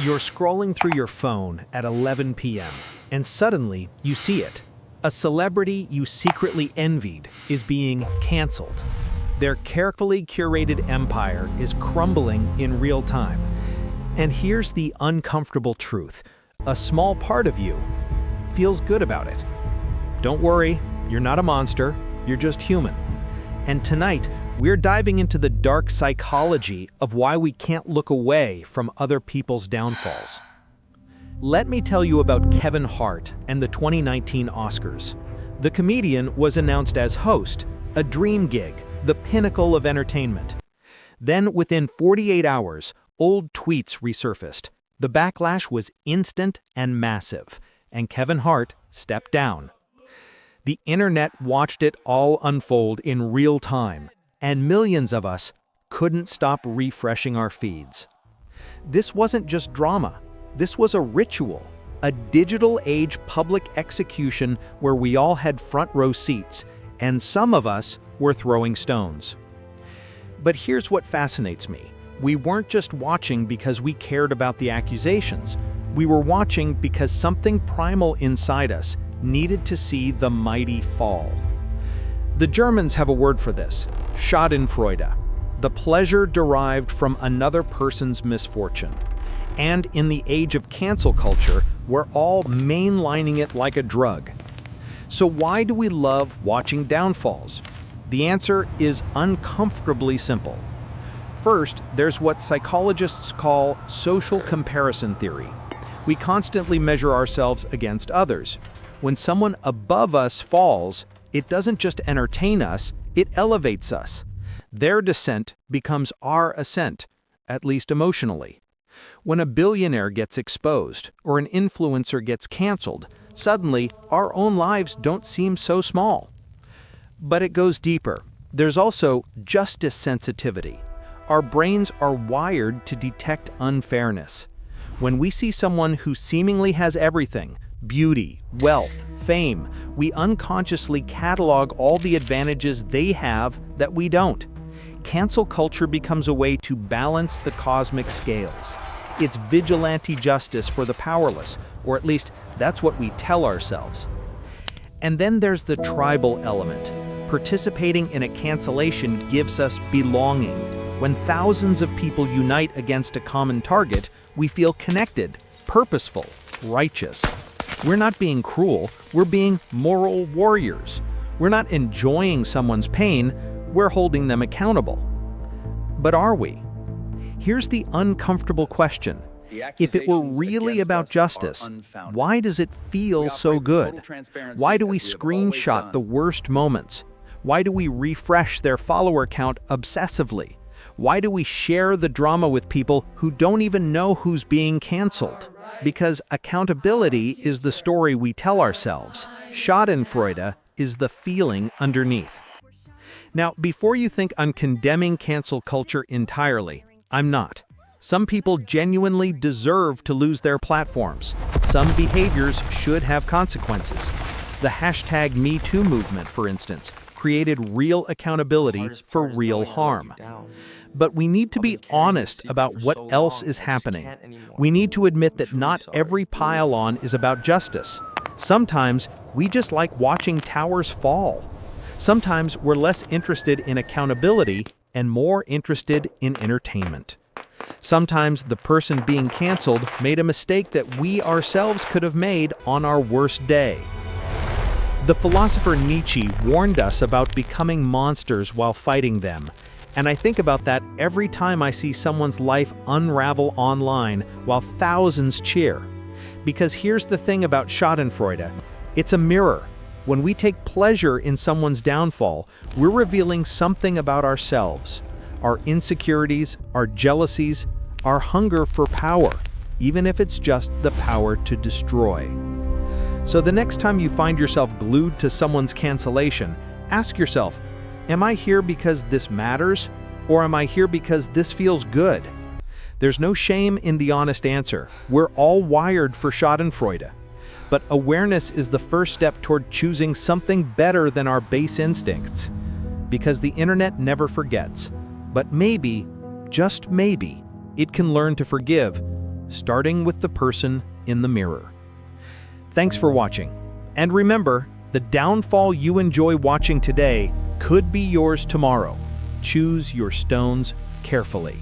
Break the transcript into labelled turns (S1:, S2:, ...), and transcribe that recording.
S1: You're scrolling through your phone at 11 p.m., and suddenly you see it. A celebrity you secretly envied is being canceled. Their carefully curated empire is crumbling in real time. And here's the uncomfortable truth. A small part of you feels good about it. Don't worry, you're not a monster, you're just human. And tonight, we're diving into the dark psychology of why we can't look away from other people's downfalls. Let me tell you about Kevin Hart and the 2019 Oscars. The comedian was announced as host, a dream gig, the pinnacle of entertainment. Then, within 48 hours, old tweets resurfaced. The backlash was instant and massive, and Kevin Hart stepped down. The internet watched it all unfold in real time, and millions of us couldn't stop refreshing our feeds. This wasn't just drama. This was a ritual, a digital age public execution where we all had front row seats, and some of us were throwing stones. But here's what fascinates me. We weren't just watching because we cared about the accusations. We were watching because something primal inside us needed to see the mighty fall. The Germans have a word for this, Schadenfreude, the pleasure derived from another person's misfortune. And in the age of cancel culture, we're all mainlining it like a drug. So why do we love watching downfalls? The answer is uncomfortably simple. First, there's what psychologists call social comparison theory. We constantly measure ourselves against others. When someone above us falls, it doesn't just entertain us, it elevates us. Their descent becomes our ascent, at least emotionally. When a billionaire gets exposed or an influencer gets canceled, suddenly our own lives don't seem so small. But it goes deeper. There's also justice sensitivity. Our brains are wired to detect unfairness. When we see someone who seemingly has everything, beauty, wealth, fame, we unconsciously catalog all the advantages they have that we don't. Cancel culture becomes a way to balance the cosmic scales. It's vigilante justice for the powerless, or at least that's what we tell ourselves. And then there's the tribal element. Participating in a cancellation gives us belonging. When thousands of people unite against a common target, we feel connected, purposeful, righteous. We're not being cruel, we're being moral warriors. We're not enjoying someone's pain, we're holding them accountable. But are we? Here's the uncomfortable question. If it were really about justice, why does it feel so good? Why do we screenshot the worst moments? Why do we refresh their follower count obsessively? Why do we share the drama with people who don't even know who's being canceled? Because accountability is the story we tell ourselves. Schadenfreude is the feeling underneath. Now, before you think I'm condemning cancel culture entirely, I'm not. Some people genuinely deserve to lose their platforms. Some behaviors should have consequences. The hashtag #MeToo movement, for instance, created real accountability for real harm. But we need to be honest about what else is happening. We need to admit that not every pile-on is about justice. Sometimes we just like watching towers fall. Sometimes we're less interested in accountability and more interested in entertainment. Sometimes the person being canceled made a mistake that we ourselves could have made on our worst day. The philosopher Nietzsche warned us about becoming monsters while fighting them. And I think about that every time I see someone's life unravel online while thousands cheer. Because here's the thing about Schadenfreude. It's a mirror. When we take pleasure in someone's downfall, we're revealing something about ourselves. Our insecurities, our jealousies, our hunger for power, even if it's just the power to destroy. So the next time you find yourself glued to someone's cancellation, ask yourself, am I here because this matters, or am I here because this feels good? There's no shame in the honest answer. We're all wired for Schadenfreude. But awareness is the first step toward choosing something better than our base instincts. Because the internet never forgets. But maybe, just maybe, it can learn to forgive starting with the person in the mirror. Thanks for watching. And remember, the downfall you enjoy watching today could be yours tomorrow. Choose your stones carefully.